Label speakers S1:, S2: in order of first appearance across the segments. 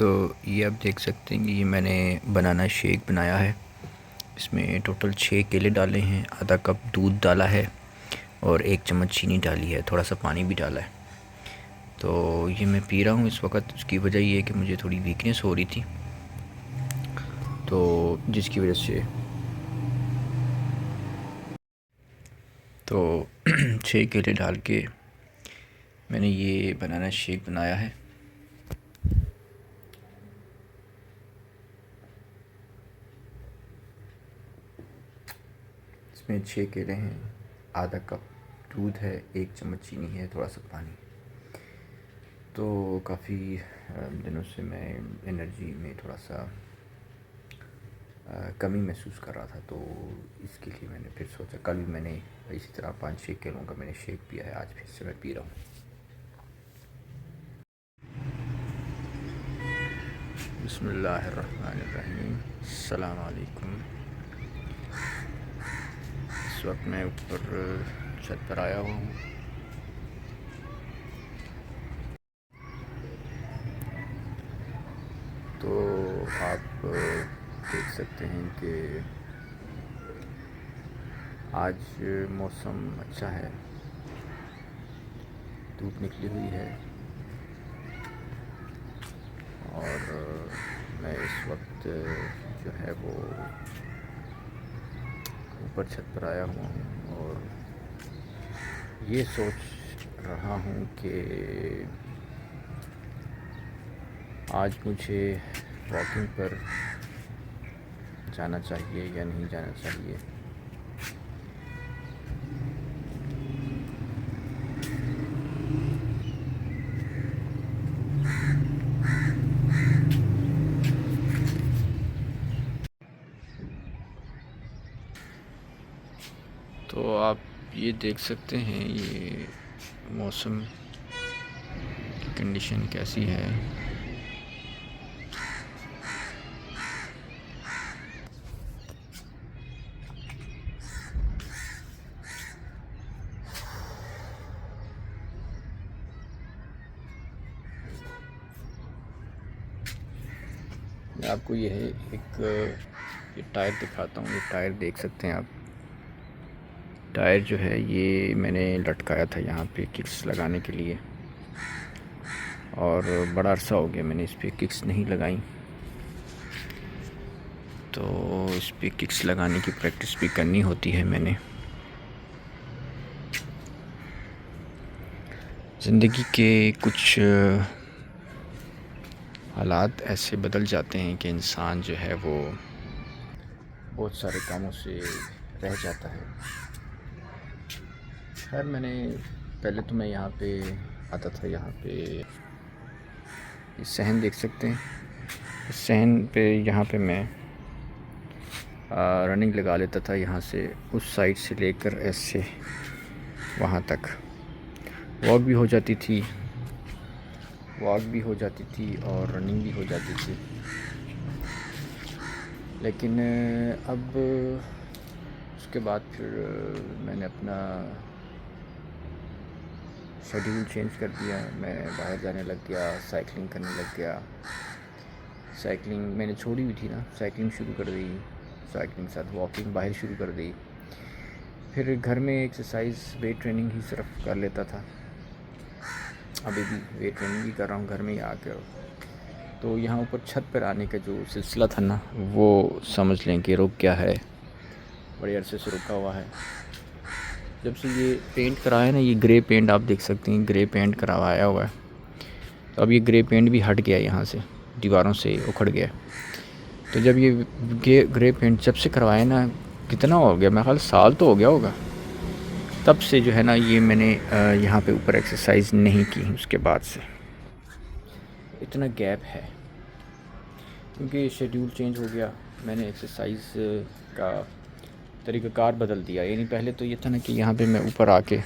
S1: तो ये आप देख सकते हैं कि ये मैंने बनाना शेक बनाया है। इसमें टोटल 6 केले डाले हैं, आधा कप दूध डाला है और 1 चम्मच चीनी डाली है, थोड़ा सा पानी भी डाला है। तो ये मैं पी रहा हूँ इस वक्त। उसकी वजह ये है कि मुझे थोड़ी वीकनेस हो रही थी, तो जिसकी वजह से तो 6 केले डाल के मैंने ये बनाना शेक बनाया है। इसमें 6 केले हैं, आधा कप दूध है, 1 चम्मच चीनी है, थोड़ा सा पानी। तो काफ़ी दिनों से मैं एनर्जी में थोड़ा सा कमी महसूस कर रहा था, तो इसके लिए मैंने फिर सोचा। कल भी मैंने इसी तरह 5-6 किलो का मैंने शेक पिया है, आज फिर से मैं पी रहा हूँ। बिस्मिल्लाहिर्रहमानिर्रहीम, अस्सलाम वालेकुम। इस वक्त मैं ऊपर छत पर आया हुआ हूँ। तो आप देख सकते हैं कि आज मौसम अच्छा है, धूप निकली हुई है और मैं इस वक्त जो है वो ऊपर छत पर आया हुआ हूँ और ये सोच रहा हूँ कि आज मुझे वॉकिंग पर जाना चाहिए या नहीं जाना चाहिए। तो आप ये देख सकते हैं ये मौसम की कंडीशन कैसी है। मैं आपको ये टायर दिखाता हूँ। ये टायर देख सकते हैं आप। टायर जो है ये मैंने लटकाया था यहाँ पे किक्स लगाने के लिए, और बड़ा अरसा हो गया मैंने इस पर किक्स नहीं लगाई। तो इस पर किक्स लगाने की प्रैक्टिस भी करनी होती है मैंने। ज़िंदगी के कुछ हालात ऐसे बदल जाते हैं कि इंसान जो है वो बहुत सारे कामों से रह जाता है। खैर मैंने पहले तो मैं यहाँ पे आता था। यहाँ पे इस सहन देख सकते हैं। इस सहन पे यहाँ पे मैं रनिंग लगा लेता था, यहाँ से उस साइड से लेकर ऐसे वहाँ तक वॉक भी हो जाती थी और रनिंग भी हो जाती थी। लेकिन अब उसके बाद फिर मैंने अपना शेड्यूल चेंज कर दिया। मैं बाहर जाने लग गया, साइकिलिंग करने लग गया। साइकिलिंग मैंने छोड़ी हुई थी ना, साइकिलिंग शुरू कर दी। साइकिलिंग के साथ वॉकिंग बाहर शुरू कर दी। फिर घर में एक्सरसाइज, वेट ट्रेनिंग ही सिर्फ कर लेता था। अभी भी वेट ट्रेनिंग ही कर रहा हूँ घर में ही आकर। तो यहाँ ऊपर छत पर आने का जो सिलसिला था ना, वो समझ लें कि रुक गया है, बड़े अरसे से रुका हुआ है। जब से ये पेंट कराया ना, ये ग्रे पेंट आप देख सकते हैं, ग्रे पेंट करवाया हुआ है। तो अब ये ग्रे पेंट भी हट गया, यहाँ से दीवारों से उखड़ गया। तो जब ये ग्रे पेंट जब से करवाया ना, कितना हो गया, मेरा ख्याल साल तो हो गया होगा। तब से जो है ना ये मैंने यहाँ पे ऊपर एक्सरसाइज नहीं की। उसके बाद से इतना गैप है क्योंकि शेड्यूल चेंज हो गया। मैंने एक्सरसाइज का तरीक़ाकार बदल दिया। यानी पहले तो ये था ना कि यहाँ पे मैं ऊपर आके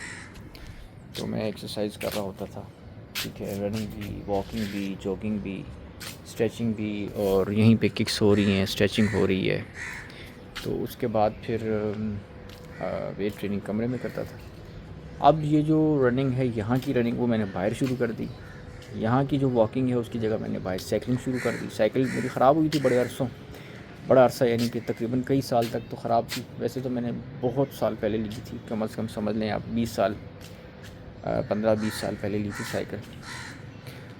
S1: तो मैं एक्सरसाइज कर रहा होता था, ठीक है, रनिंग भी, वॉकिंग भी, जॉगिंग भी, स्ट्रेचिंग भी, और यहीं पे किक्स हो रही हैं, स्ट्रेचिंग हो रही है। तो उसके बाद फिर वेट ट्रेनिंग कमरे में करता था। अब ये जो रनिंग है, यहाँ की रनिंग, वो मैंने बाहर शुरू कर दी। यहाँ की जो वॉकिंग है उसकी जगह मैंने बाहर साइकिलिंग शुरू कर दी। साइकिल मेरी ख़राब हुई थी बड़ा अरसा, यानी कि तकरीबन कई साल तक तो ख़राब थी। वैसे तो मैंने बहुत साल पहले ली थी, कम से कम समझ लें आप 20 साल 15-20 साल पहले ली थी साइकिल।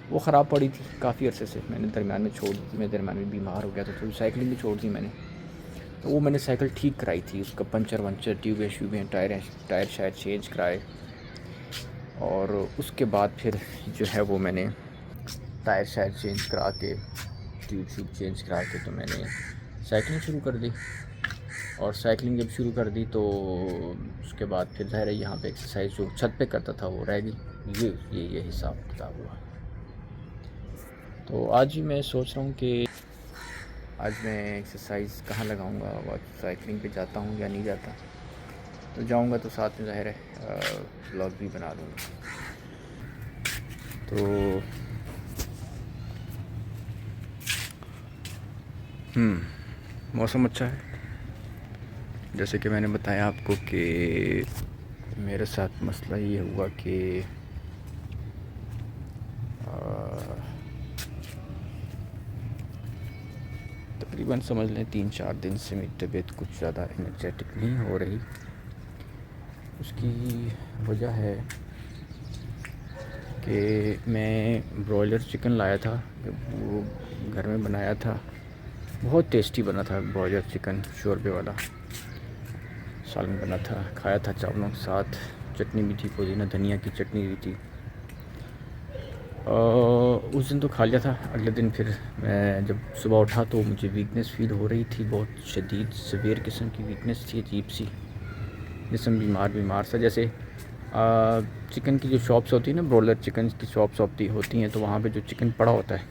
S1: वो ख़राब पड़ी थी काफ़ी अरसे से, मैंने दरमियान में छोड़ दी थी। मैं दरमियान में बीमार हो गया था, तो साइकिलिंग भी छोड़ दी मैंने। तो वो मैंने साइकिल ठीक कराई थी, उसका पंचर वंचर, ट्यूबें टायर शायर चेंज कराए। और उसके बाद फिर जो है वो मैंने टायर शायर चेंज करा के, ट्यूब चेंज करा के, तो मैंने साइकिलिंग शुरू कर दी। और साइकिलिंग जब शुरू कर दी तो उसके बाद फिर ज़ाहिर है यहाँ पे एक्सरसाइज जो छत पे करता था वो रह गई। ये हिसाब किताब हुआ। तो आज ही मैं सोच रहा हूँ कि आज मैं एक्सरसाइज कहाँ लगाऊँगा, और साइकिलिंग पे जाता हूँ या नहीं जाता। तो जाऊँगा तो साथ में ज़ाहिर है व्लॉग भी बना दूँगा। तो मौसम अच्छा है। जैसे कि मैंने बताया आपको कि मेरे साथ मसला ये हुआ कि तकरीबन समझ लें 3-4 दिन से मेरी तबीयत कुछ ज़्यादा एनर्जेटिक नहीं हो रही। उसकी वजह है कि मैं ब्रॉयलर चिकन लाया था, वो घर में बनाया था, बहुत टेस्टी बना था ब्रॉयलर चिकन, शोरबे वाला सालन बना था, खाया था चावलों के साथ, चटनी भी थी, पुदीना धनिया की चटनी भी थी। उस दिन तो खा लिया था। अगले दिन फिर मैं जब सुबह उठा तो मुझे वीकनेस फ़ील हो रही थी, बहुत शदीद सवेर किस्म की वीकनेस थी, अजीब सी, जिस्म बीमार सा। जैसे चिकन की जो शॉप्स होती है ना, ब्रॉयलर चिकन की शॉप्स होती हैं, तो वहाँ पे जो चिकन पड़ा होता है,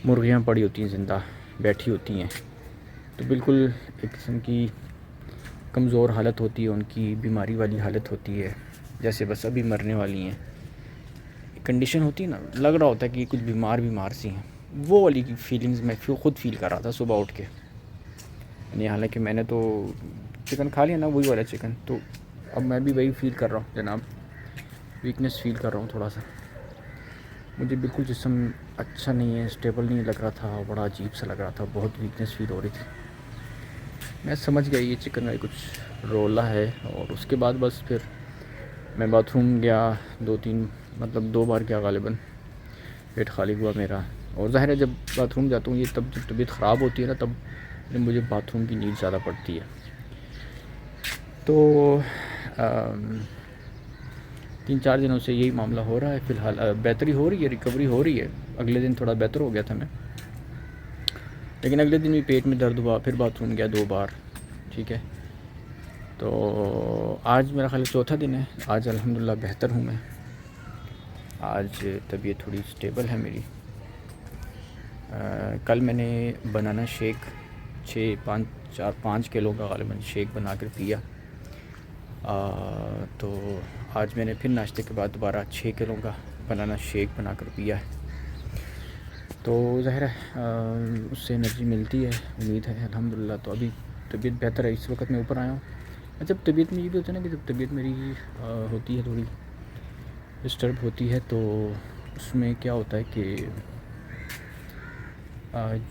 S1: मुर्गियाँ पड़ी होती हैं ज़िंदा बैठी होती हैं, तो बिल्कुल एक किस्म की कमज़ोर हालत होती है उनकी, बीमारी वाली हालत होती है, जैसे बस अभी मरने वाली हैं कंडीशन होती है ना, लग रहा होता है कि कुछ बीमार सी हैं। वो वाली की फीलिंग्स मैं ख़ुद फील कर रहा था सुबह उठ के। यानी हालांकि मैंने तो चिकन खा लिया ना, वही वाला चिकन, तो अब मैं भी वही फील कर रहा हूँ जनाब, वीकनेस फील कर रहा हूँ थोड़ा सा। मुझे बिल्कुल जिस्म अच्छा नहीं है, स्टेबल नहीं लग रहा था, बड़ा अजीब सा लग रहा था, बहुत वीकनेस फील हो रही थी। मैं समझ गया ये चिकन का कुछ रोला है। और उसके बाद बस फिर मैं बाथरूम गया, 2 बार गया गालिबन, पेट खाली हुआ मेरा। और ज़ाहिर है जब बाथरूम जाता हूँ ये तब जब तबीयत ख़राब होती है ना, तब मुझे बाथरूम की नीड ज़्यादा पड़ती है। तो 3-4 दिनों से यही मामला हो रहा है। फ़िलहाल बेहतरी हो रही है, रिकवरी हो रही है। अगले दिन थोड़ा बेहतर हो गया था मैं, लेकिन अगले दिन भी पेट में दर्द हुआ, फिर बाथरूम गया 2 बार, ठीक है। तो आज मेरा ख़्याल चौथा दिन है। आज अल्हम्दुलिल्लाह बेहतर हूँ मैं, आज तबीयत थोड़ी स्टेबल है मेरी। कल मैंने बनाना शेक 5 किलो का गालिबन शेक बना कर पिया। तो आज मैंने फिर नाश्ते के बाद दोबारा 6 किलो का बनाना शेक बना कर पिया है। तो ज़ाहिर है उससे एनर्जी मिलती है, उम्मीद है अल्हम्दुलिल्लाह। तो अभी तबीयत बेहतर है, इस वक्त मैं ऊपर आया हूँ। जब तबीयत में ये भी होता है ना कि जब तबीयत मेरी होती है, थोड़ी डिस्टर्ब होती है, तो उसमें क्या होता है कि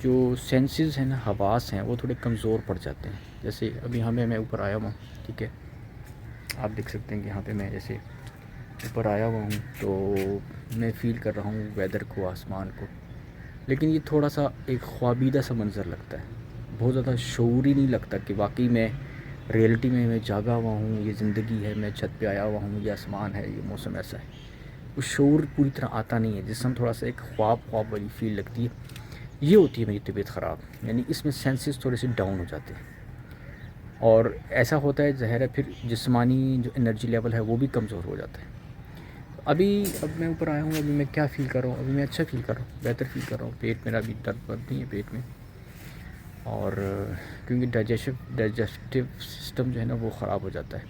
S1: जो सेंसेस हैं ना, हवास हैं, वो थोड़े कमज़ोर पड़ जाते हैं। जैसे अभी यहाँ मैं ऊपर आया हुआ हूँ, ठीक है, आप देख सकते हैं कि यहाँ पे मैं जैसे ऊपर आया हुआ हूँ, तो मैं फ़ील कर रहा हूँ वेदर को, आसमान को। लेकिन ये थोड़ा सा एक ख्वाबीदा सा मंज़र लगता है, बहुत ज़्यादा शऊरी नहीं लगता कि वाकई में रियलिटी में मैं जागा हुआ हूँ, ये ज़िंदगी है, मैं छत पे आया हुआ हूँ, ये आसमान है, ये मौसम ऐसा है। वो शऊर पूरी तरह आता नहीं है, जिसम थोड़ा सा एक ख्वाब वाली फ़ील लगती है। ये होती है मेरी तबीयत ख़राब, यानी इसमें सेंसेस थोड़े से डाउन हो जाते हैं। और ऐसा होता है ज़ाहिर है फिर जिस्मानी जो एनर्जी लेवल है वो भी कमज़ोर हो जाता है। अब मैं ऊपर आया हूँ, अभी मैं क्या फ़ील कर रहा हूँ, अभी मैं अच्छा फ़ील कर रहा हूँ, बेहतर फ़ील कर रहा हूँ। पेट मेरा अभी दर्द नहीं है पेट में, और क्योंकि डाइजेस्टिव सिस्टम जो है ना वो ख़राब हो जाता है।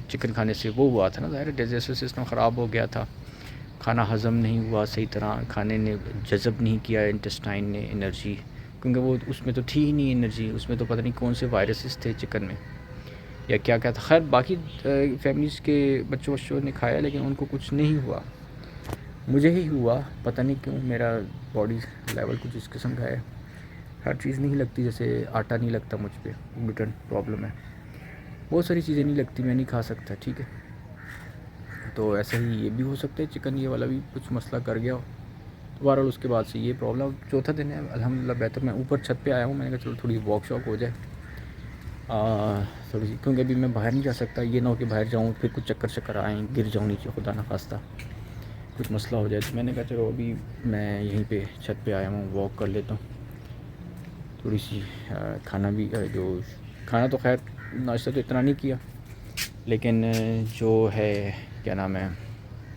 S1: चिकन खाने से वो हुआ था ना, ज़ाहिर डाइजेस्टिव सिस्टम ख़राब हो गया था, खाना हज़म नहीं हुआ सही तरह, खाने ने जज़ब नहीं किया इंटेस्टाइन ने एनर्जी, क्योंकि वो उसमें तो थी ही नहीं एनर्जी, उसमें तो पता नहीं कौन से वायरसेस थे चिकन में या क्या क्या था। खैर बाकी फैमिलीज़ के बच्चों ने खाया, लेकिन उनको कुछ नहीं हुआ, मुझे ही हुआ, पता नहीं क्यों मेरा बॉडी लेवल कुछ इस किस्म का है, हर चीज़ नहीं लगती। जैसे आटा नहीं लगता मुझ पे, ग्लूटेन प्रॉब्लम है, बहुत सारी चीज़ें नहीं लगती, मैं नहीं खा सकता, ठीक है। तो ऐसा ही ये भी हो सकता है, चिकन ये वाला भी कुछ मसला कर गया हो। ओवरऑल उसके बाद से ये प्रॉब्लम, चौथा दिन है अल्हम्दुलिल्लाह बेहतर। मैं ऊपर छत पे आया हूँ, मैंने कहा चलो थोड़ी वॉक शॉक हो जाए थोड़ी सी, क्योंकि अभी मैं बाहर नहीं जा सकता, ये ना हो कि बाहर जाऊँ फिर कुछ चक्कर शक्कर आएँ, गिर जाऊँ नीचे, खुदा ना खास्ता कुछ मसला हो जाए। तो मैंने कहा चलो अभी मैं यहीं पे छत पे आया हूँ, वॉक कर लेता हूँ थोड़ी सी। खाना भी जो खाना तो खैर नाश्ता तो इतना नहीं किया, लेकिन जो है क्या नाम है,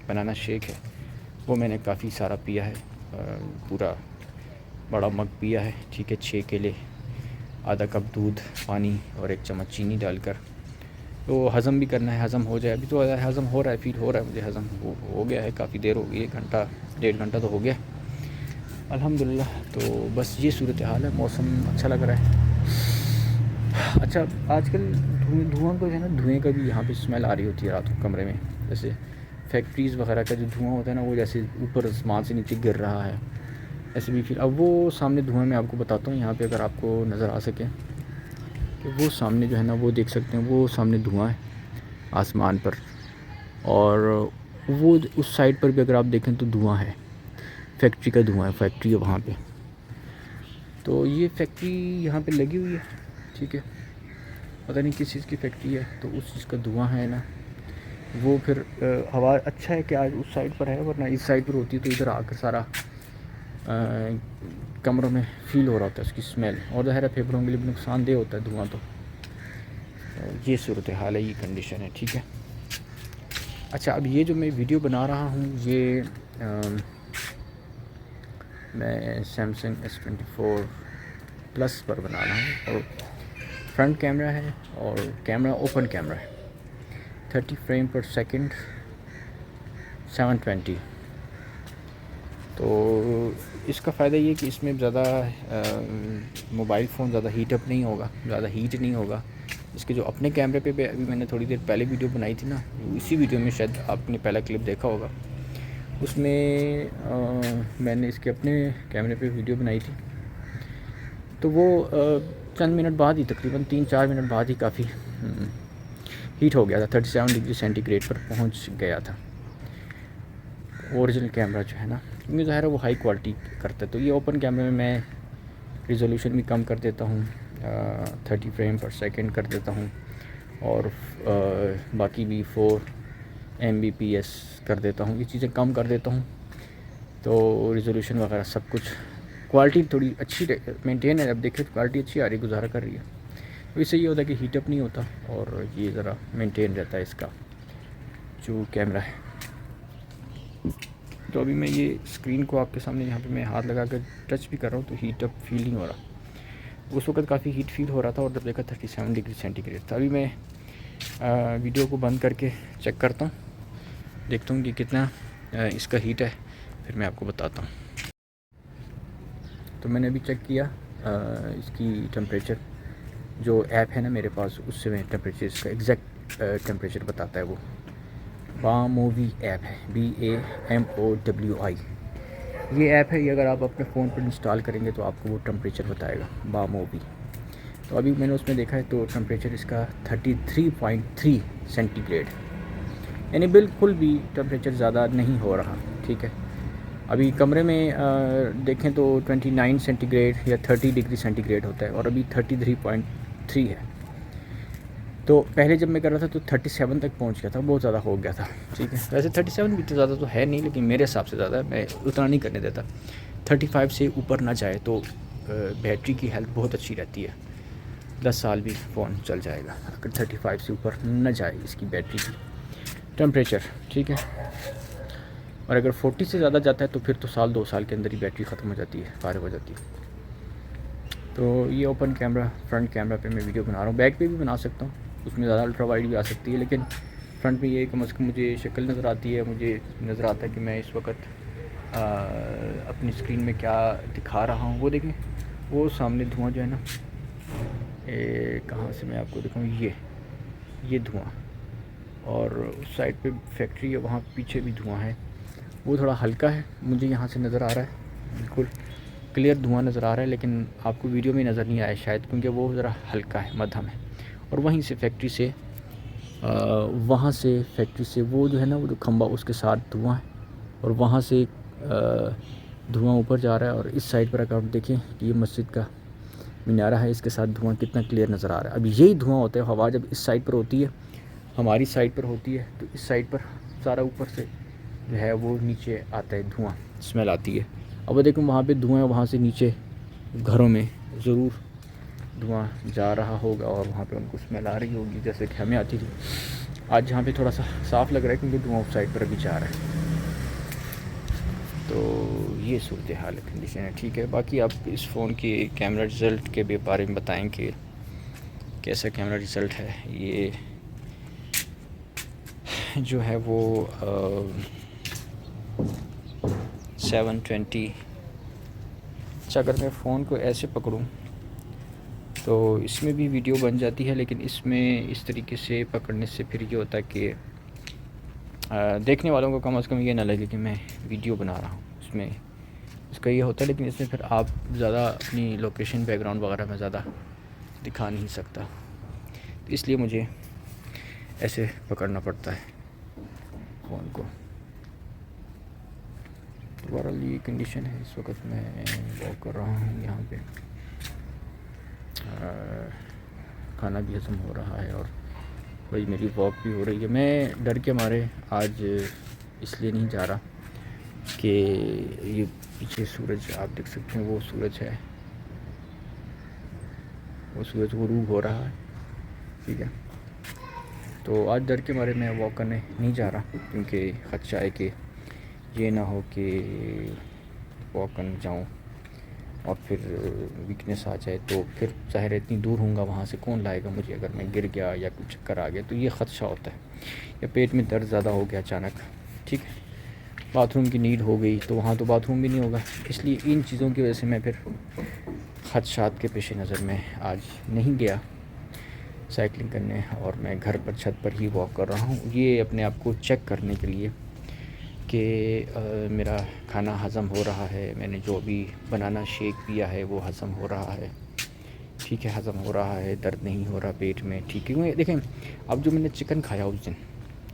S1: बनाना शेक है, वो मैंने काफ़ी सारा पिया है, पूरा बड़ा मग पिया है, ठीक है। 6 केले, आधा कप दूध, पानी और 1 चम्मच चीनी डालकर, तो हज़म भी करना है, हज़म हो जाए। अभी तो हज़म हो रहा है, फ़ील हो रहा है मुझे, हज़म हो गया है, काफ़ी देर हो गई, 1 घंटा 1.5 घंटा तो हो गया अल्हम्दुलिल्लाह। तो बस ये सूरत हाल है, मौसम अच्छा लग रहा है। अच्छा, आजकल धुआं तो है ना, धुएँ का भी यहाँ पे स्मेल आ रही होती है रात को कमरे में, जैसे फैक्ट्रीज़ वगैरह का जो धुआं होता है ना, वो जैसे ऊपर आसमान से नीचे गिर रहा है, ऐसे भी फील। अब वो सामने धुआं मैं आपको बताता हूँ यहाँ पे, अगर आपको नज़र आ सके, कि वो सामने जो है ना, वो देख सकते हैं, वो सामने धुआं है आसमान पर, और वो उस साइड पर भी अगर आप देखें तो धुआं है, फैक्ट्री का धुआं है, फैक्ट्री है वहाँ पे। तो ये फैक्ट्री यहाँ पे लगी हुई है, ठीक है, पता नहीं किस चीज़ की फैक्ट्री है, तो उस चीज़ का धुआं है ना, वो फिर हवा अच्छा है कि आज उस साइड पर है, वरना इस साइड पर होती तो इधर आकर सारा कमरों में फ़ील हो रहा होता है उसकी स्मेल, और ज़ाहिर है फेफड़ों के लिए भी नुकसानदेह होता है धुआं। तो ये सूरत हाल है, ये कंडीशन है, ठीक है। अच्छा, अब ये जो मैं वीडियो बना रहा हूँ, ये मैं सैमसंग S24 प्लस पर बना रहा हूँ, और फ्रंट कैमरा है और कैमरा ओपन कैमरा है, 30 फ्रेम पर सेकंड, 720। तो इसका फ़ायदा ये कि इसमें ज़्यादा मोबाइल फ़ोन ज़्यादा हीट अप नहीं होगा, ज़्यादा हीट नहीं होगा। इसके जो अपने कैमरे पे अभी मैंने थोड़ी देर पहले वीडियो बनाई थी ना, इसी वीडियो में शायद आपने पहला क्लिप देखा होगा, उसमें मैंने इसके अपने कैमरे पे वीडियो बनाई थी, तो वो चंद मिनट बाद ही, तकरीबन 3-4 मिनट बाद ही काफ़ी हीट हो गया था, 37 डिग्री सेंटीग्रेड पर पहुंच गया था ओरिजिनल कैमरा जो है ना, क्योंकि ज़ाहिर है वो हाई क्वालिटी करता है। तो ये ओपन कैमरे में मैं रिजोल्यूशन भी कम कर देता हूँ, 30 फ्रेम पर सेकंड कर देता हूँ, और बाकी भी 4 Mbps कर देता हूँ, ये चीज़ें कम कर देता हूँ, तो रिजोल्यूशन वगैरह सब कुछ, क्वालिटी थोड़ी अच्छी मेंटेन है। अब देखिए क्वालिटी अच्छी आ रही, गुजारा कर रही है, तो इससे ये होता है कि हीटअप नहीं होता, और ये ज़रा मेंटेन रहता है इसका जो कैमरा है। तो अभी मैं ये स्क्रीन को आपके सामने यहाँ पे मैं हाथ लगा कर टच भी कर रहा हूँ, तो हीटअप फील नहीं हो रहा। उस वक्त काफ़ी हीट फील हो रहा था, और जब देखा 37 डिग्री सेंटीग्रेड था। अभी मैं वीडियो को बंद करके चेक करता हूँ, देखता हूँ कि कितना इसका हीट है, फिर मैं आपको बताता हूँ। तो मैंने अभी चेक किया इसकी टेम्परेचर, जो ऐप है ना मेरे पास, उससे मैं टेम्परेचर इसका एग्जैक्ट टेम्परेचर बताता है। वो बामोवी ऐप है, BAMOWI, ये ऐप है। ये अगर आप अपने फ़ोन पर इंस्टॉल करेंगे तो आपको वो टेम्परेचर बताएगा, बामोवी। तो अभी मैंने उसमें देखा है, तो टेम्परेचर इसका 33.3 सेंटीग्रेड, यानी बिल्कुल भी टेम्परेचर ज़्यादा नहीं हो रहा, ठीक है। अभी कमरे में देखें तो 29 सेंटीग्रेड या 30 डिग्री सेंटीग्रेड होता है, और अभी 33.3 है। तो पहले जब मैं कर रहा था तो 37 तक पहुंच गया था, बहुत ज़्यादा हो गया था, ठीक है। वैसे 37 भी तो ज़्यादा तो है नहीं, लेकिन मेरे हिसाब से ज़्यादा है, मैं उतना नहीं करने देता। 35 से ऊपर ना जाए तो बैटरी की हेल्थ बहुत अच्छी रहती है, 10 साल भी फ़ोन चल जाएगा अगर 35 से ऊपर न जाए इसकी बैटरी की टेम्परेचर, ठीक है। और अगर 40 से ज़्यादा जाता है तो फिर तो 1-2 साल के अंदर ही बैटरी ख़त्म हो जाती है, फारिग हो जाती है। तो ये ओपन कैमरा, फ्रंट कैमरा पे मैं वीडियो बना रहा हूँ, बैक पे भी बना सकता हूँ, उसमें ज़्यादा अल्ट्रा वाइड भी आ सकती है, लेकिन फ्रंट में ये कम अज़ कम मुझे शक्ल नज़र आती है, मुझे नज़र आता है कि मैं इस वक्त अपनी स्क्रीन में क्या दिखा रहा हूँ। वो देखें, वो सामने धुआं जो है ना, कहाँ से मैं आपको दिखाऊँ, ये धुआं, और उस साइड पे फैक्ट्री है, वहाँ पीछे भी धुआं है, वो थोड़ा हल्का है, मुझे यहाँ से नज़र आ रहा है, बिल्कुल क्लियर धुआं नज़र आ रहा है, लेकिन आपको वीडियो में नज़र नहीं आया शायद, क्योंकि वो ज़रा हल्का है, मध्यम है। और वहीं से फैक्ट्री से वहाँ से फैक्ट्री से वो जो है ना, वो जो खंबा उसके साथ धुआं है, और वहाँ से धुआं ऊपर जा रहा है। और इस साइड पर अगर आप देखें कि ये मस्जिद का मीनारा है, इसके साथ धुआं कितना क्लियर नज़र आ रहा है। अब यही धुआं होता है, हवा जब इस साइड पर होती है, हमारी साइड पर होती है, तो इस साइड पर सारा ऊपर से जो है वो नीचे आता है, धुआं स्मेल आती है। अब देखो वहाँ पे धुआं है, वहाँ से नीचे घरों में ज़रूर धुआं जा रहा होगा, और वहाँ पे उनको स्मेल आ रही होगी जैसे कि हमें आती थी। आज जहाँ पे थोड़ा सा साफ़ लग रहा है, क्योंकि धुआं उस साइड पर अभी जा रहा है। तो ये सूरत हाल कंडीशन है, ठीक है। बाकी आप इस फ़ोन की कैमरा रिज़ल्ट के भी बारे में बताएं कि कैसा कैमरा रिज़ल्ट है। ये जो है वो 720। अच्छा, अगर मैं फ़ोन को ऐसे पकड़ूं तो इसमें भी वीडियो बन जाती है, लेकिन इसमें इस तरीके से पकड़ने से फिर ये होता है कि देखने वालों को कम से कम ये ना लगे कि मैं वीडियो बना रहा हूँ। इसमें इसका ये होता है, लेकिन इसमें फिर आप ज़्यादा अपनी लोकेशन बैकग्राउंड वगैरह में ज़्यादा दिखा नहीं सकता, तो इसलिए मुझे ऐसे पकड़ना पड़ता है फ़ोन को। ओवरऑल ये कंडीशन है। इस वक्त मैं वॉक कर रहा हूँ, यहाँ पे खाना भी हज़म हो रहा है और भाई मेरी वॉक भी हो रही है। मैं डर के मारे आज इसलिए नहीं जा रहा कि ये पीछे सूरज आप देख सकते हैं, वो सूरज है, वो सूरज गुरूब हो रहा है, ठीक है। तो आज डर के मारे मैं वॉक करने नहीं जा रहा, क्योंकि ख़दशा है कि ये ना हो कि वॉक करने जाऊँ और फिर वीकनेस आ जाए, तो फिर ज़ाहिर है इतनी दूर होऊंगा, वहाँ से कौन लाएगा मुझे अगर मैं गिर गया या कुछ चक्कर आ गया, तो ये ख़दशा होता है। या पेट में दर्द ज़्यादा हो गया अचानक, ठीक है, बाथरूम की नीड हो गई, तो वहाँ तो बाथरूम भी नहीं होगा। इसलिए इन चीज़ों की वजह से मैं फिर ख़दशात के पेश नज़र में आज नहीं गया साइकिलिंग करने, और मैं घर पर छत पर ही वॉक कर रहा हूँ, ये अपने आप को चेक करने के लिए कि मेरा खाना हज़म हो रहा है, मैंने जो भी बनाना शेक पिया है वो हज़म हो रहा है, ठीक है, हज़म हो रहा है, दर्द नहीं हो रहा पेट में, ठीक है। क्योंकि देखें, अब जो मैंने चिकन खाया उस दिन,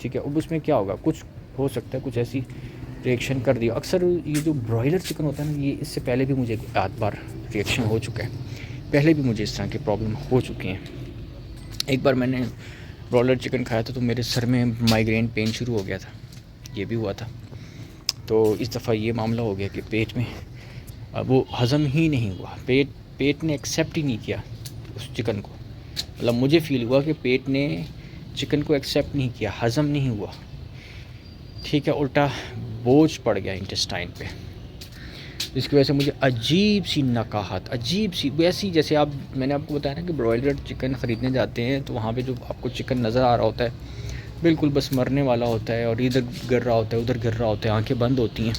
S1: ठीक है, अब उसमें क्या होगा, कुछ हो सकता है कुछ ऐसी रिएक्शन कर दिया। अक्सर ये जो ब्रॉयलर चिकन होता है ना, ये इससे पहले भी मुझे आध बार रिएक्शन हो चुका है, पहले भी मुझे इस तरह की प्रॉब्लम हो चुकी हैं। एक बार मैंने ब्रॉयलर चिकन खाया था तो मेरे सर में माइग्रेन पेन शुरू हो गया था, ये भी हुआ था। तो इस दफ़ा ये मामला हो गया कि पेट में वो हज़म ही नहीं हुआ, पेट ने एक्सेप्ट ही नहीं किया उस चिकन को। मतलब मुझे फ़ील हुआ कि पेट ने चिकन को एक्सेप्ट नहीं किया, हज़म नहीं हुआ, ठीक है, उल्टा बोझ पड़ गया इंटेस्टाइन पे, जिसकी वजह से मुझे अजीब सी नकाहत, अजीब सी, वैसी जैसे आप, मैंने आपको बताया ना कि ब्रॉयलर चिकन ख़रीदने जाते हैं तो वहाँ पे जो आपको चिकन नज़र आ रहा होता है बिल्कुल बस मरने वाला होता है, और इधर गिर रहा होता है, उधर गिर रहा होता है, आंखें बंद होती हैं,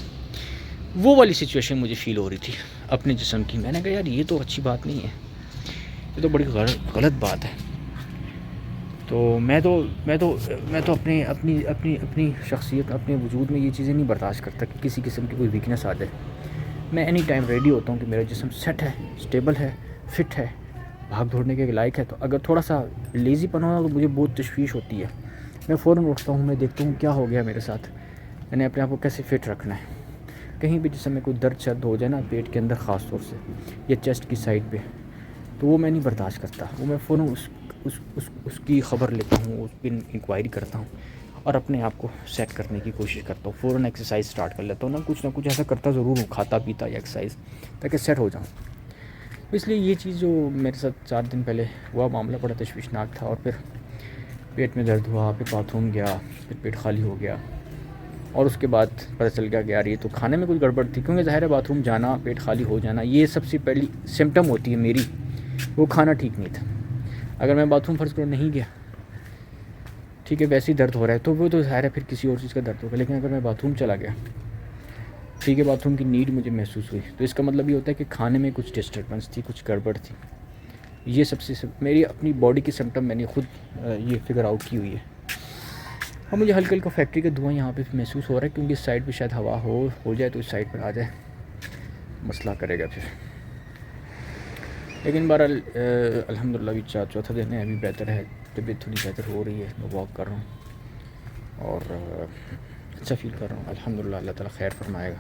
S1: वो वाली सिचुएशन मुझे फ़ील हो रही थी अपने जिस्म की। मैंने कहा यार ये तो अच्छी बात नहीं है, ये तो बड़ी गलत बात है। तो मैं तो अपनी शख्सियत, अपने वजूद में ये चीज़ें नहीं बर्दाश्त करता कि किसी किस्म की कोई वीकनेस आ जाए। मैं एनी टाइम रेडी होता हूँ कि मेरा जिस्म सेट है, स्टेबल है, फिट है, भाग दौड़ने के लायक है। तो अगर थोड़ा सा लेज़ीपन हो ना तो मुझे बहुत तशवीश होती है, मैं फ़ौरन उठता हूँ, मैं देखता हूँ क्या हो गया मेरे साथ, मैंने अपने आप को कैसे फ़िट रखना है। कहीं भी जिसमें में कोई दर्द शर्द हो जाए ना पेट के अंदर ख़ास तौर से, या चेस्ट की साइड पे, तो वो मैं नहीं बर्दाश्त करता, वो मैं फ़ौरन उसकी ख़बर लेता हूँ, उस पर इंक्वायरी करता हूँ और अपने आप को सेट करने की कोशिश करता हूँ। फ़ौरन एक्सरसाइज स्टार्ट कर लेता हूँ, ना कुछ ऐसा करता ज़रूर हूँ, खाता पीता या एक्सरसाइज, ताकि सेट हो जाऊँ। इसलिए ये चीज़ जो मेरे साथ 4 दिन पहले हुआ मामला बड़ा तशवीशनाक था, और फिर पेट में दर्द हुआ, फिर बाथरूम गया, फिर पेट खाली हो गया, और उसके बाद पता चल गया कि यार ये तो खाने में कुछ गड़बड़ थी, क्योंकि ज़ाहिर है बाथरूम जाना, पेट खाली हो जाना, ये सबसे पहली सिम्टम होती है मेरी, वो खाना ठीक नहीं था। अगर मैं बाथरूम फ़र्ज़ करो नहीं गया, ठीक है, वैसे ही दर्द हो रहा है, तो वो तो ज़ाहिर है फिर किसी और चीज़ का दर्द होगा। लेकिन अगर मैं बाथरूम चला गया, ठीक है, बाथरूम की नीड मुझे महसूस हुई, तो इसका मतलब ये होता है कि खाने में कुछ डिस्टर्बेंस थी, कुछ गड़बड़ थी। ये सबसे मेरी अपनी बॉडी की सिम्टम मैंने खुद ये फिगर आउट की हुई है। और मुझे हल्का हल्का फैक्ट्री का धुआं यहाँ पे महसूस हो रहा है, क्योंकि इस साइड पे शायद हवा हो जाए तो इस साइड पर आ जाए, मसला करेगा फिर। लेकिन बहरहाल अल्हम्दुलिल्लाह भी चौथा दिन है, अभी बेहतर है, तबीयत थोड़ी बेहतर हो रही है, मैं वॉक कर रहा हूँ और अच्छा फील कर रहा हूँ अल्हम्दुलिल्लाह। अल्लाह ताला खैर फरमाएगा,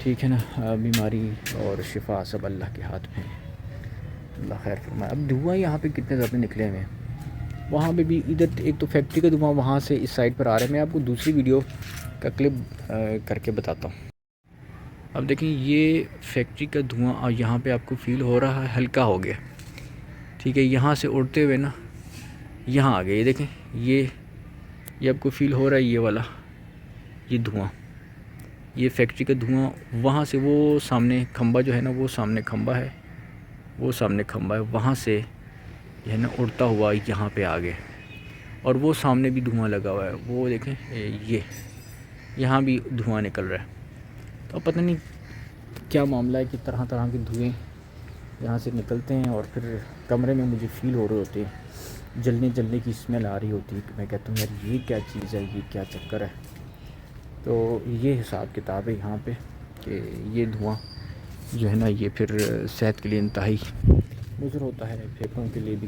S1: ठीक है ना। बीमारी और शिफा सब अल्लाह के हाथ में, अल्लाह खैर फरमाए। अब धुआं यहाँ पे कितने ज़्यादा निकले हुए हैं, वहाँ पे भी इधर एक तो फैक्ट्री का धुआं वहाँ से इस साइड पर आ रहा है। मैं आपको दूसरी वीडियो का क्लिप करके बताता हूँ। अब देखें ये फैक्ट्री का धुआं यहाँ पे आपको फ़ील हो रहा है, हल्का हो गया, ठीक है। यहाँ से उड़ते हुए ना यहाँ आ गया, ये देखें, ये आपको फ़ील हो रहा है, ये वाला ये धुआं, ये फैक्ट्री का धुआं वहाँ से, वो सामने खंबा जो है ना, वो सामने खंबा है, वो सामने खंबा है, वहाँ से ये है ना उड़ता हुआ यहाँ पे आ गया। और वो सामने भी धुआं लगा हुआ है, वो देखें, ये यहाँ भी धुआं निकल रहा है। तो पता नहीं क्या मामला है कि तरह तरह के धुएँ यहाँ से निकलते हैं और फिर कमरे में मुझे फ़ील हो रहे होते हैं, जलने की स्मेल आ रही होती है। मैं कहता हूँ यार ये क्या चीज़ है, ये क्या चक्कर है। तो ये हिसाब किताब है यहाँ पे कि ये धुआं जो है ना, ये फिर सेहत के लिए इंतहाई मुज़र होता है, फेफड़ों के लिए भी।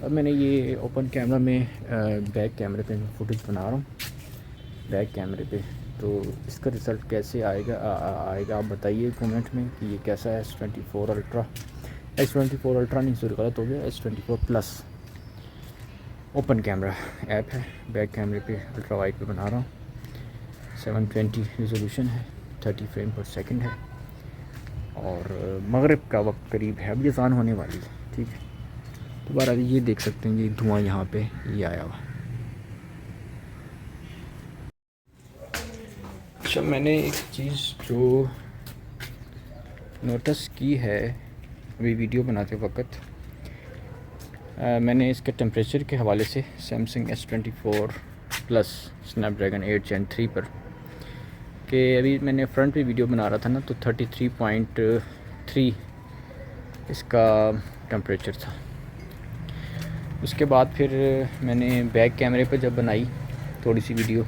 S1: अब मैंने ये ओपन कैमरा में बैक कैमरे पे मैं फुटेज बना रहा हूँ, बैक कैमरे पे। तो इसका रिज़ल्ट कैसे आएगा आएगा आप बताइए कमेंट में कि ये कैसा है। S24 अल्ट्रा, S24 अल्ट्रा नहीं, सॉरी गलत हो गया, S24 plus open camera app है। बैक कैमरे पे अल्ट्रा वाइड पे बना रहा हूँ, 720 रिजोल्यूशन है, 30 फ्रेम पर सेकंड है और मगरिब का वक्त करीब है, अब ये अज़ान होने वाली है, ठीक है। दोबारा ये देख सकते हैं, ये धुआं यहाँ पे ये आया हुआ। अच्छा, मैंने एक चीज़ जो नोटिस की है अभी वीडियो बनाते वक्त, मैंने इसके टेम्परेचर के हवाले से Samsung S24 plus Snapdragon 8 Gen 3 पर, कि अभी मैंने फ्रंट पे वीडियो बना रहा था ना, तो 33.3 इसका टेम्परेचर था। उसके बाद फिर मैंने बैक कैमरे पे जब बनाई थोड़ी सी वीडियो,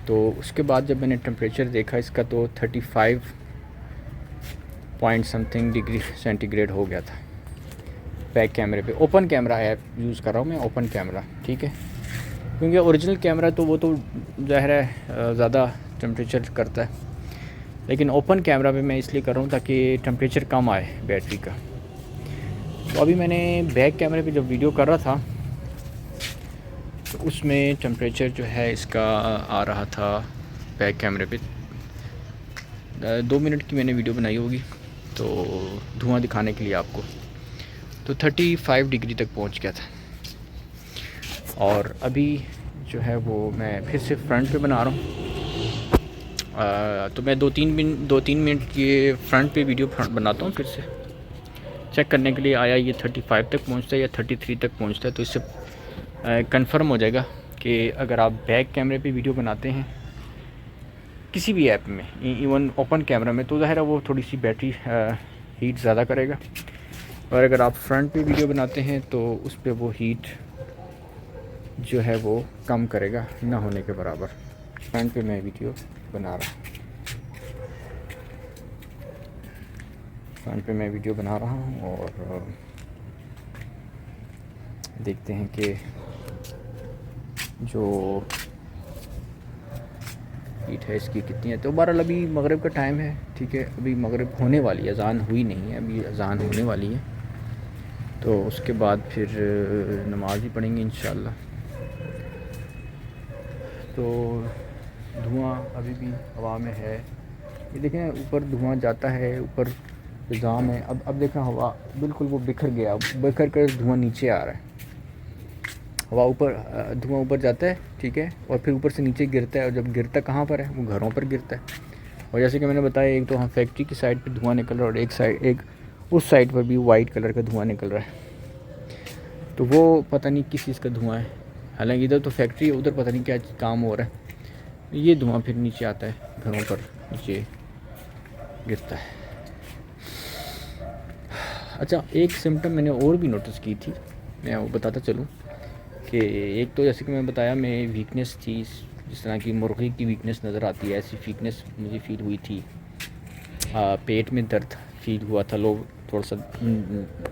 S1: तो उसके बाद जब मैंने टेम्परेचर देखा इसका, तो 35 पॉइंट समथिंग डिग्री सेंटीग्रेड हो गया था बैक कैमरे पे। ओपन कैमरा ऐप यूज़ कर रहा हूँ मैं, ओपन कैमरा, ठीक है, क्योंकि ओरिजिनल कैमरा तो वो तो ज़ाहिर है ज़्यादा टेम्परेचर करता है, लेकिन ओपन कैमरा पे मैं इसलिए कर रहा हूँ ताकि टेम्परेचर कम आए बैटरी का। तो अभी मैंने बैक कैमरे पे जब वीडियो कर रहा था, तो उसमें टेम्परेचर जो है इसका आ रहा था बैक कैमरे पे, 2 मिनट की मैंने वीडियो बनाई होगी तो धुआं दिखाने के लिए आपको, तो 35 डिग्री तक पहुंच गया था। और अभी जो है वो मैं फिर से फ्रंट पे बना रहा हूँ, तो मैं 2-3 मिनट ये फ्रंट पे वीडियो बनाता हूँ, फिर से चेक करने के लिए आया ये 35 तक पहुँचता है या 33 तक पहुँचता है। तो इससे कंफर्म हो जाएगा कि अगर आप बैक कैमरे पे वीडियो बनाते हैं किसी भी ऐप में, इवन ओपन कैमरा में, तो ज़ाहिर है वो थोड़ी सी बैटरी हीट ज़्यादा करेगा, और अगर आप फ्रंट पे वीडियो बनाते हैं तो उस पर वो हीट जो है वो कम करेगा, ना होने के बराबर। फ्रंट पे मैं वीडियो बना रहा हूँ, फ्रंट पे मैं वीडियो बना रहा हूँ और देखते हैं कि जो हीट है इसकी कितनी है। तो बहरहाल अभी मगरिब का टाइम है, ठीक है, अभी मगरिब होने वाली है, अज़ान हुई नहीं है, अभी अज़ान होने वाली है, तो उसके बाद फिर नमाज ही पढ़ेंगे इंशाअल्लाह। तो धुआं अभी भी हवा में है, ये देखें ऊपर धुआं जाता है, ऊपर निज़ाम है। अब देखें हवा बिल्कुल वो बिखर गया, बिखर कर धुआं नीचे आ रहा है। हवा ऊपर, धुआं ऊपर जाता है, ठीक है, और फिर ऊपर से नीचे गिरता है, और जब गिरता कहाँ पर है, वो घरों पर गिरता है। और जैसे कि मैंने बताया, एक तो हम फैक्ट्री की साइड पे धुआं निकल रहा है, और एक उस साइड पर भी वाइट कलर का धुआं निकल रहा है। तो वो पता नहीं किस चीज़ का धुआं है, हालांकि इधर तो फैक्ट्री है, उधर पता नहीं क्या काम हो रहा है। ये धुआं फिर नीचे आता है, घरों पर नीचे गिरता है। अच्छा, एक सिम्टम मैंने और भी नोटिस की थी, मैं वो बताता चलूँ कि एक तो जैसे कि मैं बताया, मैं वीकनेस थी, जिस तरह की मुर्गी की वीकनेस नज़र आती है, ऐसी वीकनेस मुझे फ़ील हुई थी। पेट में दर्द फ़ील हुआ था, लोग थोड़ा सा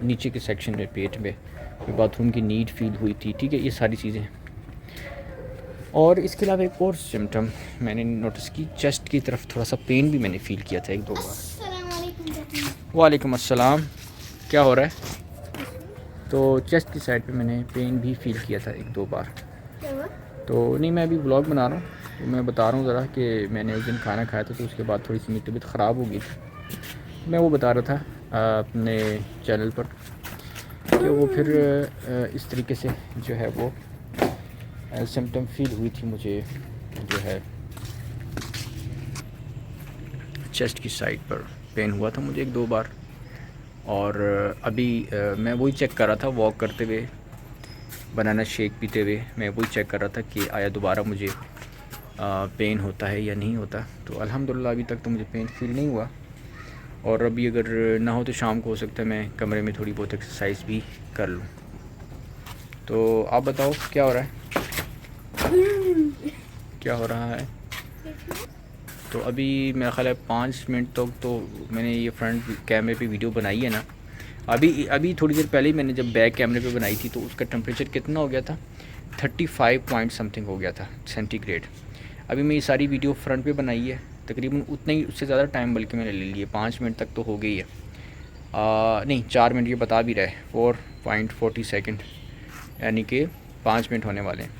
S1: नीचे के सेक्शन में पेट में, बाथरूम की नीड फ़ील हुई थी। ठीक है, ये सारी चीज़ें। और इसके अलावा एक और सिम्टम मैंने नोटिस की, चेस्ट की तरफ थोड़ा सा पेन भी मैंने फ़ील किया था एक दो बार। वालेकुम अस्सलाम, क्या हो रहा है? तो चेस्ट की साइड पे मैंने पेन भी फ़ील किया था एक दो बार। तो नहीं, मैं अभी व्लॉग बना रहा हूँ, तो मैं बता रहा हूँ ज़रा कि मैंने उस दिन खाना खाया था, तो उसके बाद थोड़ी सी मेरी तबीयत ख़राब हो गई थी। मैं वो बता रहा था अपने चैनल पर कि वो फिर इस तरीके से जो है वो सिम्टम फ़ील हुई थी मुझे, जो है चेस्ट की साइड पर पेन हुआ था मुझे एक दो बार। और अभी मैं वही चेक कर रहा था वॉक करते हुए, बनाना शेक पीते हुए, मैं वही चेक कर रहा था कि आया दोबारा मुझे पेन होता है या नहीं होता। तो अल्हम्दुलिल्लाह अभी तक तो मुझे पेन फ़ील नहीं हुआ। और अभी अगर ना हो तो शाम को हो सकता है मैं कमरे में थोड़ी बहुत एक्सरसाइज भी कर लूँ। तो आप बताओ क्या हो रहा है? क्या हो रहा है? तो अभी मेरा ख़्याल है 5 मिनट तक तो मैंने ये फ्रंट कैमरे पे वीडियो बनाई है ना। अभी अभी थोड़ी देर पहले ही मैंने जब बैक कैमरे पे बनाई थी, तो उसका टेम्परेचर कितना हो गया था, 35 पॉइंट समथिंग हो गया था सेंटीग्रेड। अभी मैं ये सारी वीडियो फ्रंट पे बनाई है, तकरीबन उतना ही, उससे ज़्यादा टाइम बल्कि मैंने ले लिया, 5 मिनट तक तो हो गई है। नहीं, 4 मिनट ये बता भी रहा है, 4.40 सेकेंड, यानी कि 5 मिनट होने वाले हैं।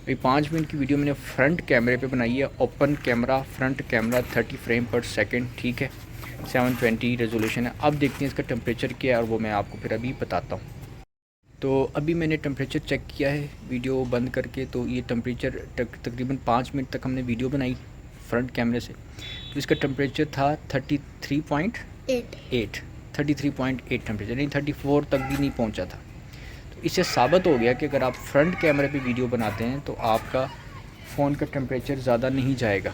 S1: भाई 5 मिनट की वीडियो मैंने फ्रंट कैमरे पे बनाई है, open camera, front camera, 30 frame पर सेकंड, ठीक है, 720 रेजोल्यूशन है। अब देखते हैं इसका टेम्परेचर क्या है, और वो मैं आपको फिर अभी बताता हूँ। तो अभी मैंने टेम्परेचर चेक किया है वीडियो बंद करके, तो ये टेम्परेचर तकरीबन 5 मिनट तक हमने वीडियो बनाई फ्रंट कैमरे से, तो इसका टेम्परेचर था 33.8, 33.8 टेम्परेचर, नहीं 34 तक भी नहीं पहुंचा था। तो इससे साबित हो गया कि अगर आप फ्रंट कैमरे पे वीडियो बनाते हैं तो आपका फ़ोन का टेम्परेचर ज़्यादा नहीं जाएगा,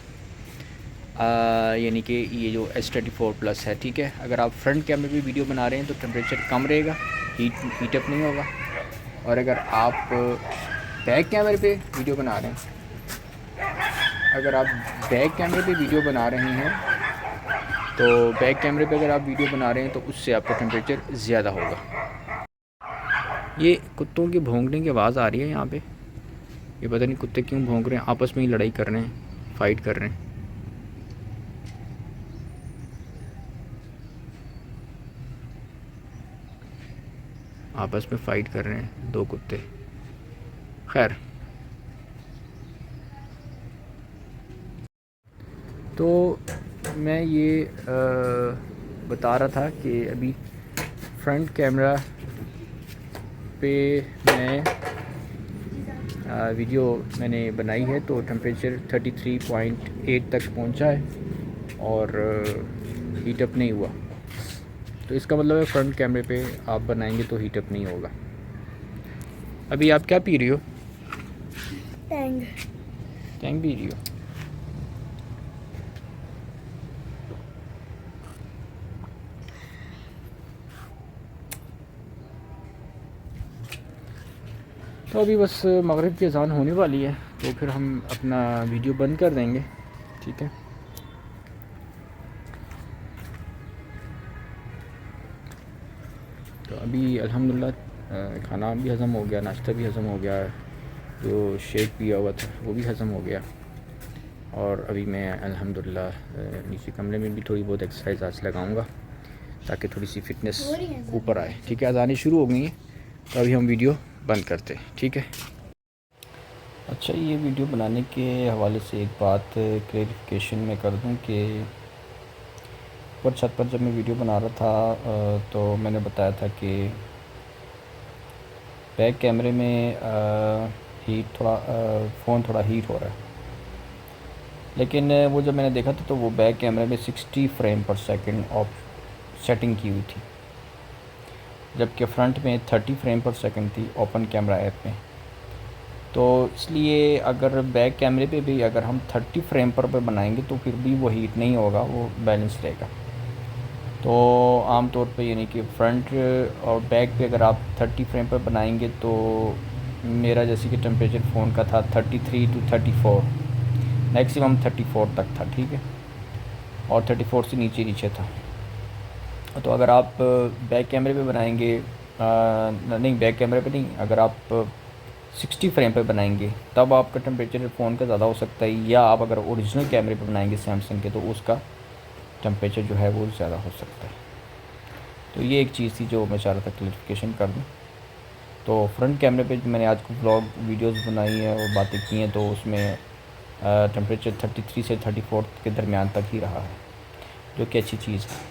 S1: यानी कि ये जो S24 प्लस है, ठीक है, अगर आप फ्रंट कैमरे पे वीडियो बना रहे हैं तो टेम्परेचर कम रहेगा, हीटअप नहीं होगा। और अगर आप बैक कैमरे पे वीडियो बना रहे हैं, अगर आप बैक कैमरे पे वीडियो बना रहे हैं, तो बैक कैमरे पे अगर आप वीडियो बना रहे हैं तो उससे आपका टेम्परेचर ज़्यादा होगा। ये कुत्तों के भौंकने की आवाज़ आ रही है यहाँ पे, ये पता नहीं कुत्ते क्यों भौंक रहे हैं, आपस में ही लड़ाई कर रहे हैं, फ़ाइट कर रहे हैं। आपस में फ़ाइट कर रहे हैं दो कुत्ते। खैर, तो मैं ये बता रहा था कि अभी फ्रंट कैमरा पे मैं वीडियो मैंने बनाई है, तो टेम्परेचर 33.8 तक पहुंचा है और हीटअप नहीं हुआ। तो इसका मतलब है फ्रंट कैमरे पे आप बनाएंगे तो हीटअप नहीं होगा। अभी आप क्या पी रही हो?
S2: टैंग।
S1: टैंग पी रही हो? तो अभी बस मगरिब की अज़ान होने वाली है, तो फिर हम अपना वीडियो बंद कर देंगे, ठीक है। तो अभी अल्हम्दुलिल्लाह खाना भी हज़म हो गया, नाश्ता भी हज़म हो गया, जो शेक पिया हुआ था वो भी हज़म हो गया। और अभी मैं अल्हम्दुलिल्लाह नीचे कमरे में भी थोड़ी बहुत एक्सरसाइज आज लगाऊंगा, ताकि थोड़ी सी फिटनेस ऊपर आए, ठीक है। अज़ानें शुरू हो गई हैं, तो अभी हम वीडियो बंद करते हैं, ठीक है। अच्छा, ये वीडियो बनाने के हवाले से एक बात क्लेरिफिकेशन में कर दूं कि ऊपर छत पर जब मैं वीडियो बना रहा था तो मैंने बताया था कि बैक कैमरे में हीट थोड़ा फ़ोन थोड़ा हीट हो रहा है, लेकिन वो जब मैंने देखा था तो वो बैक कैमरे में 60 फ्रेम पर सेकंड ऑफ सेटिंग की हुई थी, जबकि फ़्रंट में 30 फ्रेम पर सेकंड थी ओपन कैमरा ऐप में। तो इसलिए अगर बैक कैमरे पे भी अगर हम 30 फ्रेम पर बनाएंगे तो फिर भी वो हीट नहीं होगा, वो बैलेंस रहेगा। तो आम तौर पे यानी कि फ़्रंट और बैक पे अगर आप 30 फ्रेम पर बनाएंगे तो मेरा जैसे कि टेम्परेचर फ़ोन का था 33 to 34, मैक्सिमम 34 तक था, ठीक है, और 34 से नीचे नीचे था। तो अगर आप बैक कैमरे पे बनाएंगे, नहीं बैक कैमरे पे नहीं, अगर आप 60 फ्रेम पे बनाएंगे तब आपका टेम्परेचर फ़ोन का ज़्यादा हो सकता है, या आप अगर ओरिजिनल कैमरे पे बनाएंगे सैमसंग के तो उसका टेम्परेचर जो है वो ज़्यादा हो सकता है। तो ये एक चीज़ थी जो मैं चाह रहा था क्लैरिफिकेशन कर दूँ। तो फ्रंट कैमरे पे मैंने आज को व्लॉग वीडियोस बनाई है और बातें की हैं, तो उसमें टेम्परेचर 33 से 34 के दरमियान तक ही रहा है, जो कि अच्छी चीज़ है।